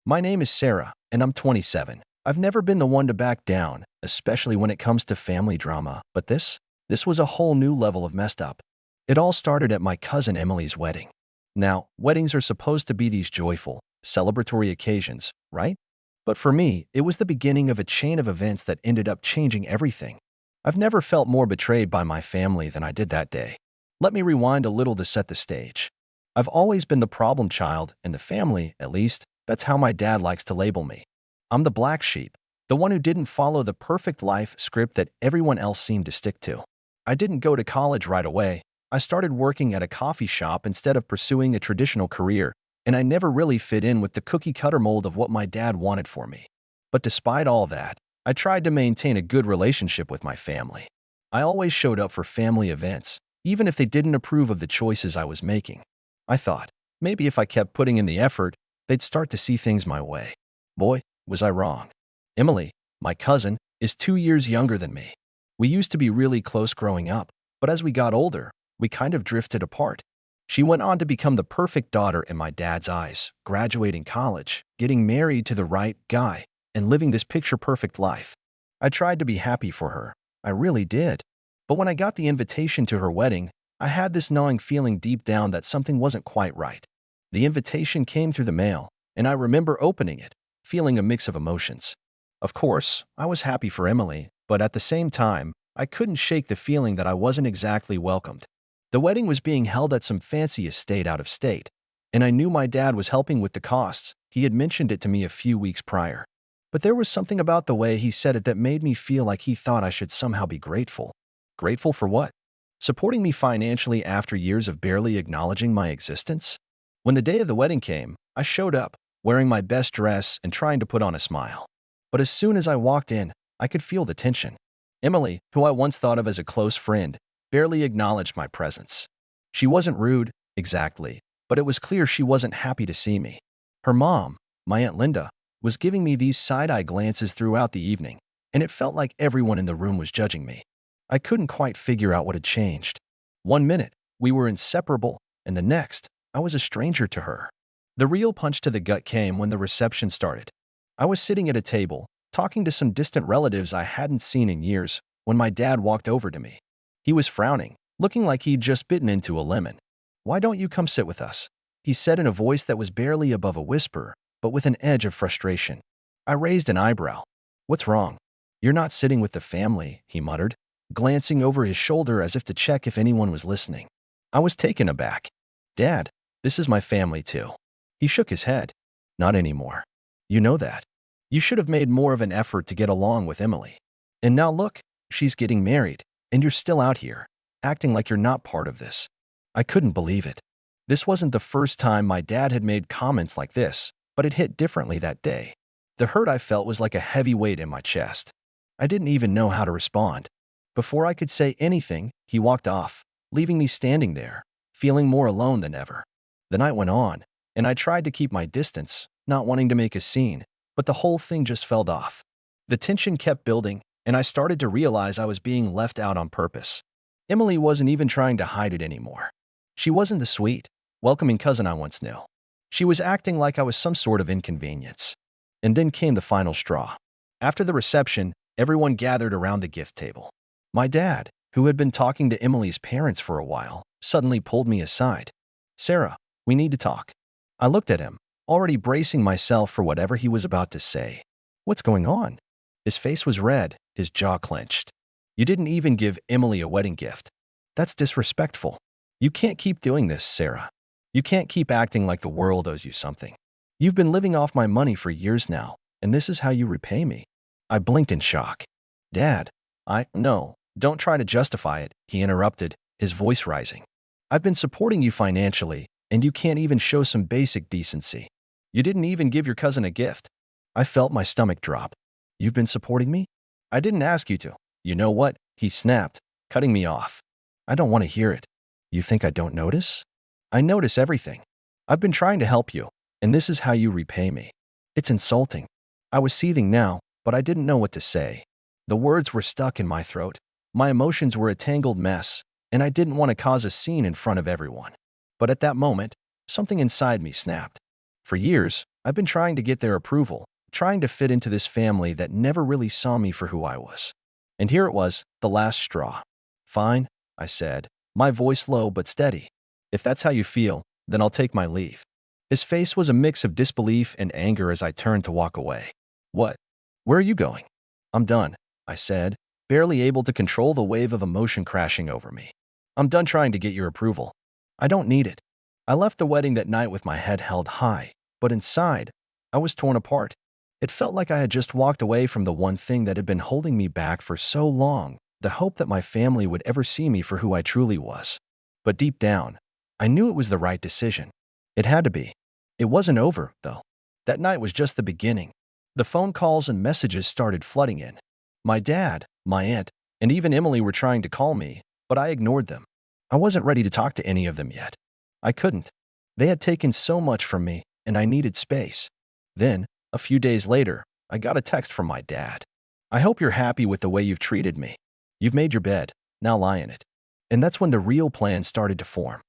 My name is Sarah, and I'm 27. I've never been the one to back down, especially when it comes to family drama, but this was a whole new level of messed up. It all started at my cousin Emily's wedding. Now, weddings are supposed to be these joyful, celebratory occasions, right? But for me, it was the beginning of a chain of events that ended up changing everything. I've never felt more betrayed by my family than I did that day. Let me rewind a little to set the stage. I've always been the problem child in the family, at least. That's how my dad likes to label me. I'm the black sheep, the one who didn't follow the perfect life script that everyone else seemed to stick to. I didn't go to college right away. I started working at a coffee shop instead of pursuing a traditional career, and I never really fit in with the cookie-cutter mold of what my dad wanted for me. But despite all that, I tried to maintain a good relationship with my family. I always showed up for family events, even if they didn't approve of the choices I was making. I thought, maybe if I kept putting in the effort, they'd start to see things my way. Boy, was I wrong. Emily, my cousin, is 2 years younger than me. We used to be really close growing up, but as we got older, we kind of drifted apart. She went on to become the perfect daughter in my dad's eyes, graduating college, getting married to the right guy, and living this picture-perfect life. I tried to be happy for her. I really did. But when I got the invitation to her wedding, I had this gnawing feeling deep down that something wasn't quite right. The invitation came through the mail, and I remember opening it, feeling a mix of emotions. Of course, I was happy for Emily, but at the same time, I couldn't shake the feeling that I wasn't exactly welcomed. The wedding was being held at some fancy estate out of state, and I knew my dad was helping with the costs. He had mentioned it to me a few weeks prior. But there was something about the way he said it that made me feel like he thought I should somehow be grateful. Grateful for what? Supporting me financially after years of barely acknowledging my existence? When the day of the wedding came, I showed up, wearing my best dress and trying to put on a smile. But as soon as I walked in, I could feel the tension. Emily, who I once thought of as a close friend, barely acknowledged my presence. She wasn't rude, exactly, but it was clear she wasn't happy to see me. Her mom, my Aunt Linda, was giving me these side-eye glances throughout the evening, and it felt like everyone in the room was judging me. I couldn't quite figure out what had changed. One minute, we were inseparable, and the next, I was a stranger to her. The real punch to the gut came when the reception started. I was sitting at a table, talking to some distant relatives I hadn't seen in years, when my dad walked over to me. He was frowning, looking like he'd just bitten into a lemon. "Why don't you come sit with us?" he said in a voice that was barely above a whisper, but with an edge of frustration. I raised an eyebrow. "What's wrong?" "You're not sitting with the family," he muttered, glancing over his shoulder as if to check if anyone was listening. I was taken aback. "Dad, this is my family too." He shook his head. "Not anymore. You know that. You should have made more of an effort to get along with Emily. And now look, she's getting married, and you're still out here, acting like you're not part of this." I couldn't believe it. This wasn't the first time my dad had made comments like this, but it hit differently that day. The hurt I felt was like a heavy weight in my chest. I didn't even know how to respond. Before I could say anything, he walked off, leaving me standing there, feeling more alone than ever. The night went on, and I tried to keep my distance, not wanting to make a scene, but the whole thing just fell off. The tension kept building, and I started to realize I was being left out on purpose. Emily wasn't even trying to hide it anymore. She wasn't the sweet, welcoming cousin I once knew. She was acting like I was some sort of inconvenience. And then came the final straw. After the reception, everyone gathered around the gift table. My dad, who had been talking to Emily's parents for a while, suddenly pulled me aside. "Sarah, we need to talk." I looked at him, already bracing myself for whatever he was about to say. "What's going on?" His face was red, his jaw clenched. "You didn't even give Emily a wedding gift. That's disrespectful. You can't keep doing this, Sarah. You can't keep acting like the world owes you something. You've been living off my money for years now, and this is how you repay me." I blinked in shock. "Dad, no, don't try to justify it," he interrupted, his voice rising. "I've been supporting you financially, and you can't even show some basic decency. You didn't even give your cousin a gift." I felt my stomach drop. "You've been supporting me? I didn't ask you to." "You know what?" he snapped, cutting me off. "I don't want to hear it. You think I don't notice? I notice everything. I've been trying to help you, and this is how you repay me. It's insulting." I was seething now, but I didn't know what to say. The words were stuck in my throat. My emotions were a tangled mess, and I didn't want to cause a scene in front of everyone. But at that moment, something inside me snapped. For years, I've been trying to get their approval, trying to fit into this family that never really saw me for who I was. And here it was, the last straw. Fine, I said, my voice low but steady. If that's how you feel, then I'll take my leave. His face was a mix of disbelief and anger as I turned to walk away. What? Where are you going? I'm done, I said, barely able to control the wave of emotion crashing over me. I'm done trying to get your approval. I don't need it. I left the wedding that night with my head held high, but inside, I was torn apart. It felt like I had just walked away from the one thing that had been holding me back for so long, the hope that my family would ever see me for who I truly was. But deep down, I knew it was the right decision. It had to be. It wasn't over, though. That night was just the beginning. The phone calls and messages started flooding in. My dad, my aunt, and even Emily were trying to call me, but I ignored them. I wasn't ready to talk to any of them yet. I couldn't. They had taken so much from me, and I needed space. Then, a few days later, I got a text from my dad. I hope you're happy with the way you've treated me. You've made your bed, now lie in it. And that's when the real plan started to form.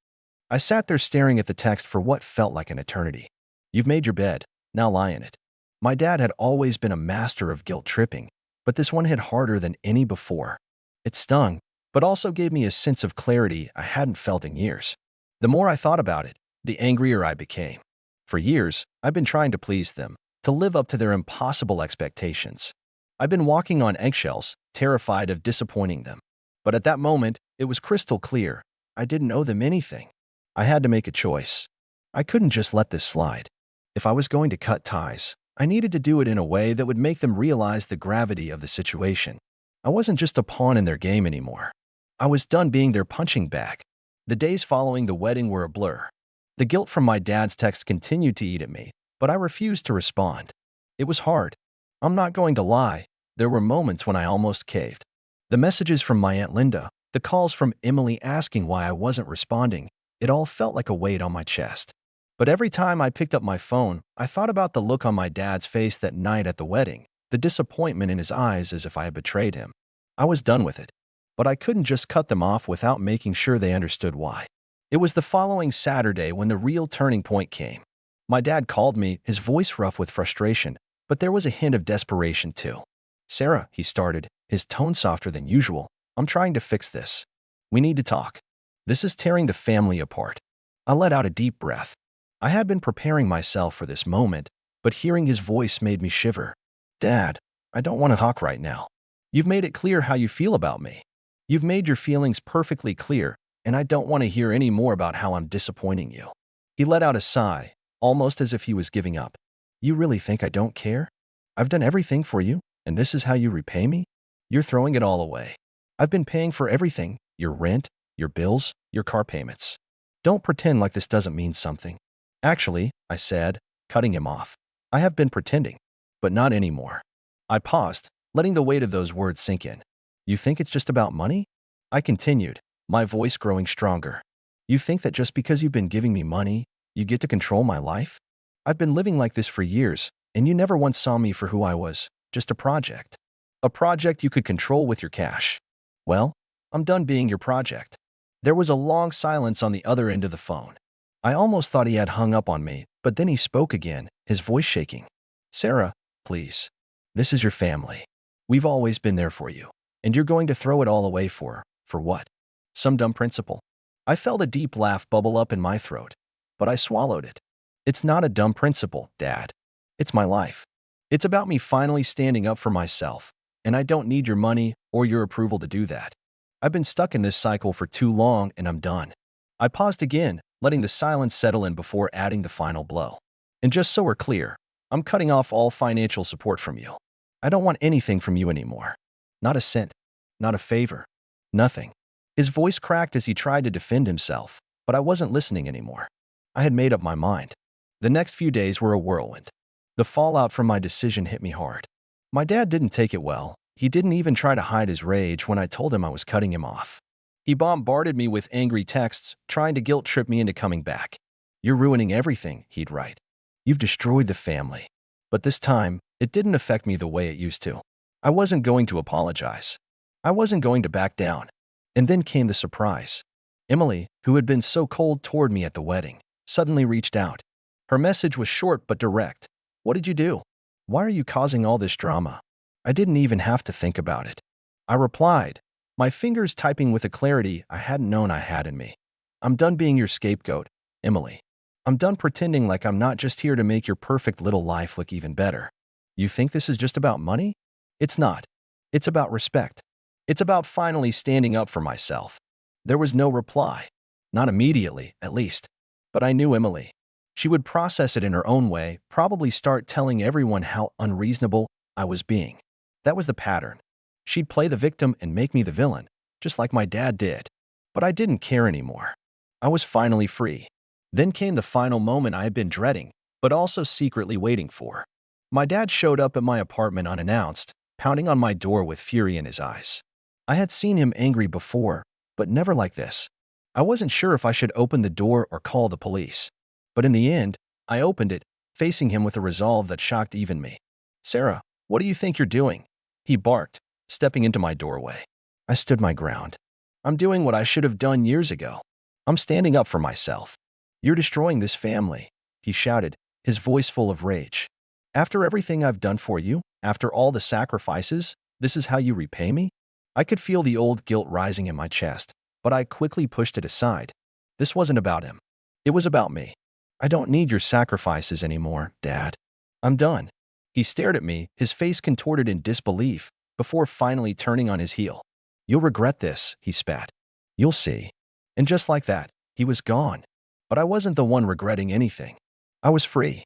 I sat there staring at the text for what felt like an eternity. You've made your bed, now lie in it. My dad had always been a master of guilt tripping, but this one hit harder than any before. It stung, but also gave me a sense of clarity I hadn't felt in years. The more I thought about it, the angrier I became. For years, I've been trying to please them, to live up to their impossible expectations. I've been walking on eggshells, terrified of disappointing them. But at that moment, it was crystal clear. I didn't owe them anything. I had to make a choice. I couldn't just let this slide. If I was going to cut ties, I needed to do it in a way that would make them realize the gravity of the situation. I wasn't just a pawn in their game anymore. I was done being their punching bag. The days following the wedding were a blur. The guilt from my dad's text continued to eat at me, but I refused to respond. It was hard. I'm not going to lie. There were moments when I almost caved. The messages from my Aunt Linda, the calls from Emily asking why I wasn't responding, it all felt like a weight on my chest. But every time I picked up my phone, I thought about the look on my dad's face that night at the wedding, the disappointment in his eyes as if I had betrayed him. I was done with it. But I couldn't just cut them off without making sure they understood why. It was the following Saturday when the real turning point came. My dad called me, his voice rough with frustration, but there was a hint of desperation too. Sarah, he started, his tone softer than usual, I'm trying to fix this. We need to talk. This is tearing the family apart. I let out a deep breath. I had been preparing myself for this moment, but hearing his voice made me shiver. Dad, I don't want to talk right now. You've made it clear how you feel about me. You've made your feelings perfectly clear, and I don't want to hear any more about how I'm disappointing you. He let out a sigh, almost as if he was giving up. You really think I don't care? I've done everything for you, and this is how you repay me? You're throwing it all away. I've been paying for everything, your rent, your bills, your car payments. Don't pretend like this doesn't mean something. Actually, I said, cutting him off. I have been pretending, but not anymore. I paused, letting the weight of those words sink in. You think it's just about money? I continued, my voice growing stronger. You think that just because you've been giving me money, you get to control my life? I've been living like this for years, and you never once saw me for who I was, just a project. A project you could control with your cash. Well, I'm done being your project. There was a long silence on the other end of the phone. I almost thought he had hung up on me, but then he spoke again, his voice shaking. Sarah, please. This is your family. We've always been there for you. And you're going to throw it all away for what? Some dumb principle. I felt a deep laugh bubble up in my throat, but I swallowed it. It's not a dumb principle, Dad. It's my life. It's about me finally standing up for myself, and I don't need your money or your approval to do that. I've been stuck in this cycle for too long, and I'm done. I paused again, letting the silence settle in before adding the final blow. And just so we're clear, I'm cutting off all financial support from you. I don't want anything from you anymore. Not a cent, not a favor, nothing. His voice cracked as he tried to defend himself, but I wasn't listening anymore. I had made up my mind. The next few days were a whirlwind. The fallout from my decision hit me hard. My dad didn't take it well. He didn't even try to hide his rage when I told him I was cutting him off. He bombarded me with angry texts, trying to guilt trip me into coming back. You're ruining everything, he'd write. You've destroyed the family. But this time, it didn't affect me the way it used to. I wasn't going to apologize. I wasn't going to back down. And then came the surprise. Emily, who had been so cold toward me at the wedding, suddenly reached out. Her message was short but direct. What did you do? Why are you causing all this drama? I didn't even have to think about it. I replied, my fingers typing with a clarity I hadn't known I had in me. I'm done being your scapegoat, Emily. I'm done pretending like I'm not just here to make your perfect little life look even better. You think this is just about money? It's not. It's about respect. It's about finally standing up for myself. There was no reply. Not immediately, at least. But I knew Emily. She would process it in her own way, probably start telling everyone how unreasonable I was being. That was the pattern. She'd play the victim and make me the villain, just like my dad did. But I didn't care anymore. I was finally free. Then came the final moment I had been dreading, but also secretly waiting for. My dad showed up at my apartment unannounced, pounding on my door with fury in his eyes. I had seen him angry before, but never like this. I wasn't sure if I should open the door or call the police. But in the end, I opened it, facing him with a resolve that shocked even me. Sarah, what do you think you're doing? He barked, stepping into my doorway. I stood my ground. I'm doing what I should have done years ago. I'm standing up for myself. You're destroying this family, he shouted, his voice full of rage. After everything I've done for you, after all the sacrifices, this is how you repay me? I could feel the old guilt rising in my chest, but I quickly pushed it aside. This wasn't about him. It was about me. I don't need your sacrifices anymore, Dad. I'm done. He stared at me, his face contorted in disbelief, before finally turning on his heel. You'll regret this, he spat. You'll see. And just like that, he was gone. But I wasn't the one regretting anything. I was free.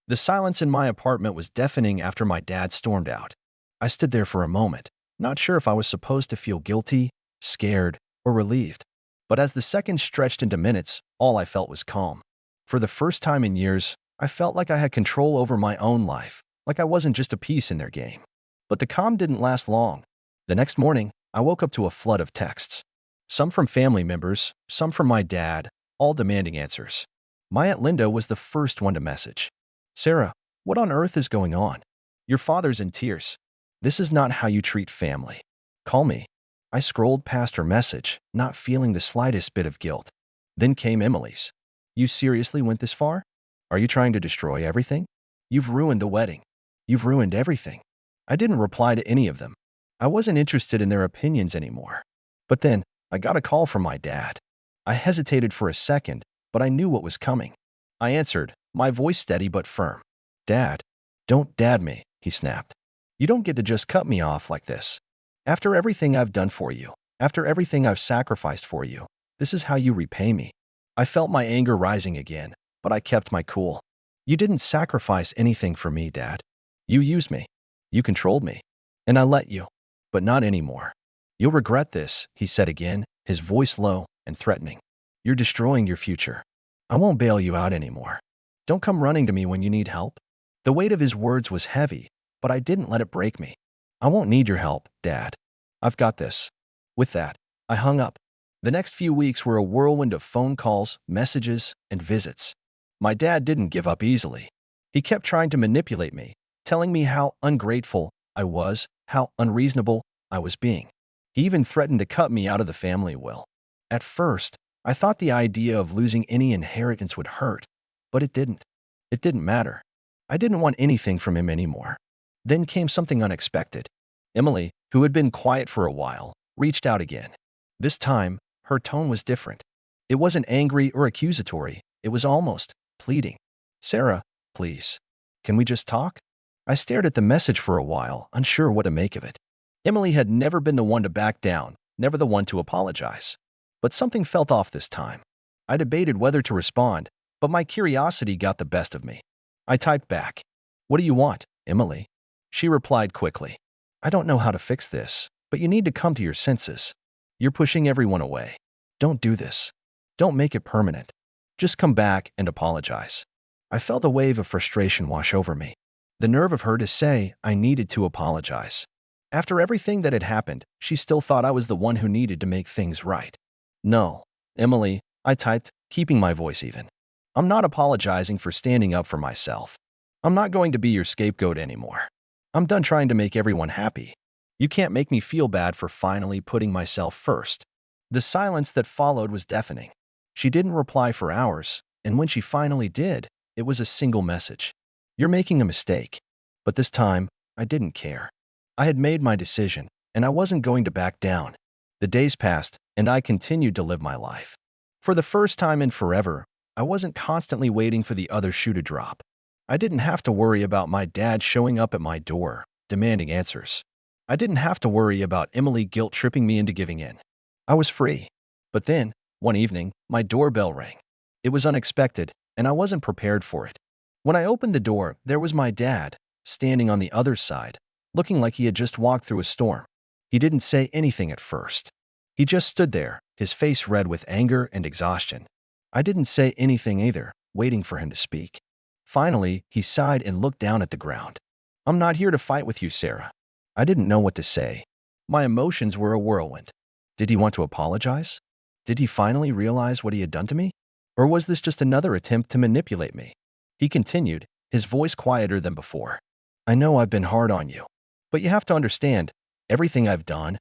The silence in my apartment was deafening after my dad stormed out. I stood there for a moment, not sure if I was supposed to feel guilty, scared, or relieved. But as the seconds stretched into minutes, all I felt was calm. For the first time in years, I felt like I had control over my own life, like I wasn't just a piece in their game. But the calm didn't last long. The next morning, I woke up to a flood of texts. Some from family members, some from my dad, all demanding answers. My Aunt Linda was the first one to message. Sarah, what on earth is going on? Your father's in tears. This is not how you treat family. Call me. I scrolled past her message, not feeling the slightest bit of guilt. Then came Emily's. You seriously went this far? Are you trying to destroy everything? You've ruined the wedding. You've ruined everything. I didn't reply to any of them. I wasn't interested in their opinions anymore. But then, I got a call from my dad. I hesitated for a second, but I knew what was coming. I answered, my voice steady but firm. Dad, don't dad me, he snapped. You don't get to just cut me off like this. After everything I've done for you, after everything I've sacrificed for you, this is how you repay me. I felt my anger rising again, but I kept my cool. You didn't sacrifice anything for me, Dad. You used me. You controlled me. And I let you. But not anymore. You'll regret this, he said again, his voice low and threatening. You're destroying your future. I won't bail you out anymore. Don't come running to me when you need help. The weight of his words was heavy, but I didn't let it break me. I won't need your help, Dad. I've got this. With that, I hung up. The next few weeks were a whirlwind of phone calls, messages, and visits. My dad didn't give up easily. He kept trying to manipulate me, telling me how ungrateful I was, how unreasonable I was being. He even threatened to cut me out of the family will. At first, I thought the idea of losing any inheritance would hurt, but it didn't. It didn't matter. I didn't want anything from him anymore. Then came something unexpected. Emily, who had been quiet for a while, reached out again. This time, her tone was different. It wasn't angry or accusatory. It was almost pleading. Sarah, please. Can we just talk? I stared at the message for a while, unsure what to make of it. Emily had never been the one to back down, never the one to apologize. But something felt off this time. I debated whether to respond, but my curiosity got the best of me. I typed back. What do you want, Emily? She replied quickly. I don't know how to fix this, but you need to come to your senses. You're pushing everyone away. Don't do this. Don't make it permanent. Just come back and apologize. I felt a wave of frustration wash over me. The nerve of her to say I needed to apologize. After everything that had happened, she still thought I was the one who needed to make things right. No, Emily, I typed, keeping my voice even. I'm not apologizing for standing up for myself. I'm not going to be your scapegoat anymore. I'm done trying to make everyone happy. You can't make me feel bad for finally putting myself first. The silence that followed was deafening. She didn't reply for hours, and when she finally did, It was a single message. You're making a mistake. But this time, I didn't care. I had made my decision, and I wasn't going to back down. The days passed, and I continued to live my life. For the first time in forever, I wasn't constantly waiting for the other shoe to drop. I didn't have to worry about my dad showing up at my door, demanding answers. I didn't have to worry about Emily guilt-tripping me into giving in. I was free. But then, one evening, my doorbell rang. It was unexpected, and I wasn't prepared for it. When I opened the door, there was my dad, standing on the other side, looking like he had just walked through a storm. He didn't say anything at first. He just stood there, his face red with anger and exhaustion. I didn't say anything either, waiting for him to speak. Finally, he sighed and looked down at the ground. "I'm not here to fight with you, Sarah." I didn't know what to say. My emotions were a whirlwind. Did he want to apologize? Did he finally realize what he had done to me? Or was this just another attempt to manipulate me? He continued, his voice quieter than before. "I know I've been hard on you. But you have to understand, everything I've done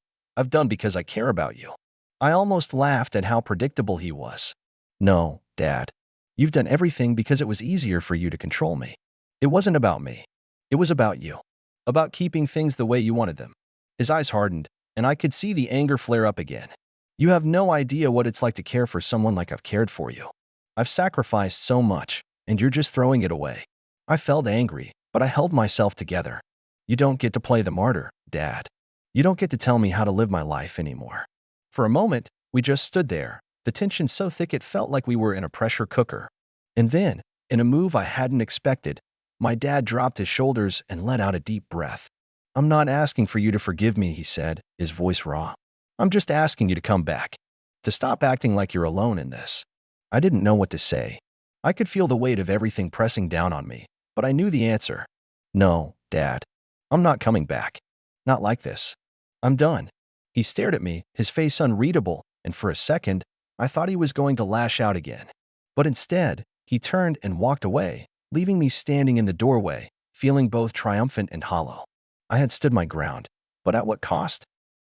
because I care about you." I almost laughed at how predictable he was. "No, Dad. You've done everything because it was easier for you to control me. It wasn't about me. It was about you. About keeping things the way you wanted them." His eyes hardened, and I could see the anger flare up again. "You have no idea what it's like to care for someone like I've cared for you. I've sacrificed so much, and you're just throwing it away." I felt angry, but I held myself together. "You don't get to play the martyr, Dad. You don't get to tell me how to live my life anymore." For a moment, we just stood there, the tension so thick it felt like we were in a pressure cooker. And then, in a move I hadn't expected, my dad dropped his shoulders and let out a deep breath. "I'm not asking for you to forgive me," he said, his voice raw. "I'm just asking you to come back. To stop acting like you're alone in this." I didn't know what to say. I could feel the weight of everything pressing down on me, but I knew the answer. "No, Dad. I'm not coming back. Not like this. I'm done." He stared at me, his face unreadable, and for a second, I thought he was going to lash out again. But instead, he turned and walked away, leaving me standing in the doorway, feeling both triumphant and hollow. I had stood my ground, but at what cost?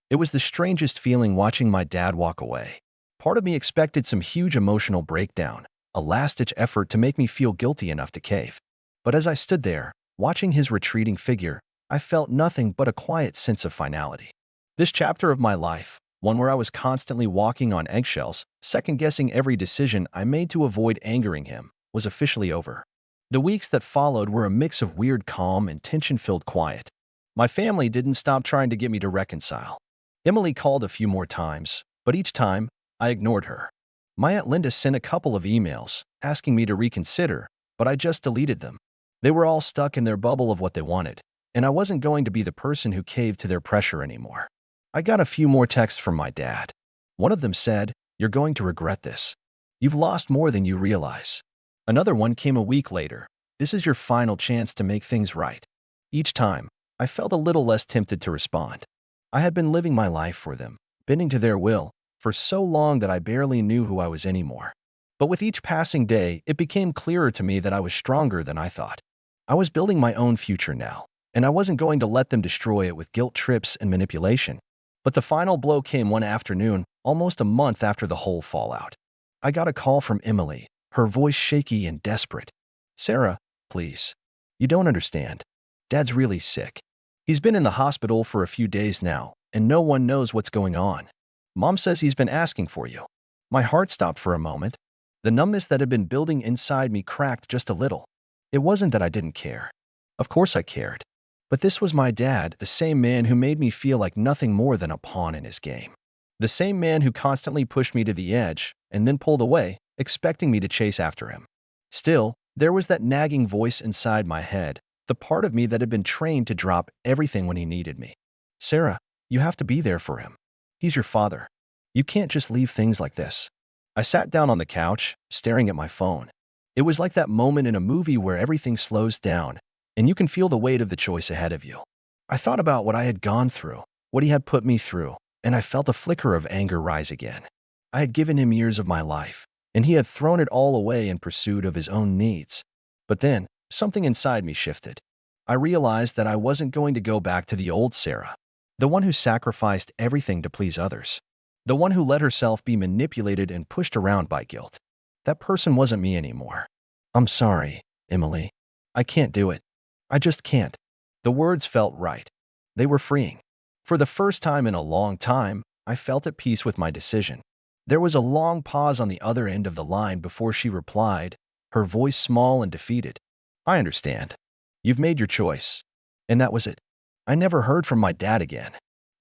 It was the strangest feeling watching my dad walk away. Part of me expected some huge emotional breakdown, a last-ditch effort to make me feel guilty enough to cave. But as I stood there, watching his retreating figure, I felt nothing but a quiet sense of finality. This chapter of my life, one where I was constantly walking on eggshells, second-guessing every decision I made to avoid angering him, was officially over. The weeks that followed were a mix of weird calm and tension-filled quiet. My family didn't stop trying to get me to reconcile. Emily called a few more times, but each time, I ignored her. My Aunt Linda sent a couple of emails, asking me to reconsider, but I just deleted them. They were all stuck in their bubble of what they wanted, and I wasn't going to be the person who caved to their pressure anymore. I got a few more texts from my dad. One of them said, "You're going to regret this. You've lost more than you realize." Another one came a week later. "This is your final chance to make things right." Each time, I felt a little less tempted to respond. I had been living my life for them, bending to their will, for so long that I barely knew who I was anymore. But with each passing day, it became clearer to me that I was stronger than I thought. I was building my own future now, and I wasn't going to let them destroy it with guilt trips and manipulation. But the final blow came one afternoon, almost a month after the whole fallout. I got a call from Emily, her voice shaky and desperate. "Sarah, please. You don't understand. Dad's really sick. He's been in the hospital for a few days now, and no one knows what's going on. Mom says he's been asking for you." My heart stopped for a moment. The numbness that had been building inside me cracked just a little. It wasn't that I didn't care. Of course I cared. But this was my dad, the same man who made me feel like nothing more than a pawn in his game. The same man who constantly pushed me to the edge and then pulled away, expecting me to chase after him. Still, there was that nagging voice inside my head, the part of me that had been trained to drop everything when he needed me. "Sarah, you have to be there for him. He's your father. You can't just leave things like this." I sat down on the couch, staring at my phone. It was like that moment in a movie where everything slows down, and you can feel the weight of the choice ahead of you. I thought about what I had gone through, what he had put me through, and I felt a flicker of anger rise again. I had given him years of my life, and he had thrown it all away in pursuit of his own needs. But then, something inside me shifted. I realized that I wasn't going to go back to the old Sarah, the one who sacrificed everything to please others, the one who let herself be manipulated and pushed around by guilt. That person wasn't me anymore. "I'm sorry," Emily. I can't do it. I just can't. The words felt right. They were freeing. For the first time in a long time, I felt at peace with my decision. There was a long pause on the other end of the line before she replied, her voice small and defeated. I understand. You've made your choice. And that was it. I never heard from my dad again.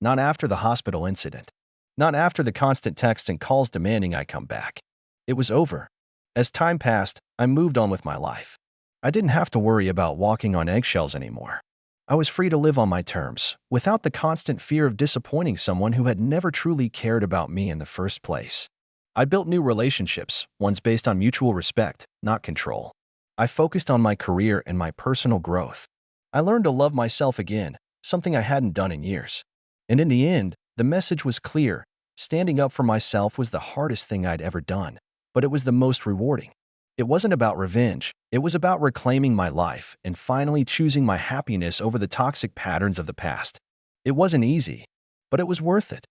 Not after the hospital incident. Not after the constant texts and calls demanding I come back. It was over. As time passed, I moved on with my life. I didn't have to worry about walking on eggshells anymore. I was free to live on my terms, without the constant fear of disappointing someone who had never truly cared about me in the first place. I built new relationships, ones based on mutual respect, not control. I focused on my career and my personal growth. I learned to love myself again, something I hadn't done in years. And in the end, the message was clear. Standing up for myself was the hardest thing I'd ever done, but it was the most rewarding. It wasn't about revenge. It was about reclaiming my life and finally choosing my happiness over the toxic patterns of the past. It wasn't easy, but it was worth it.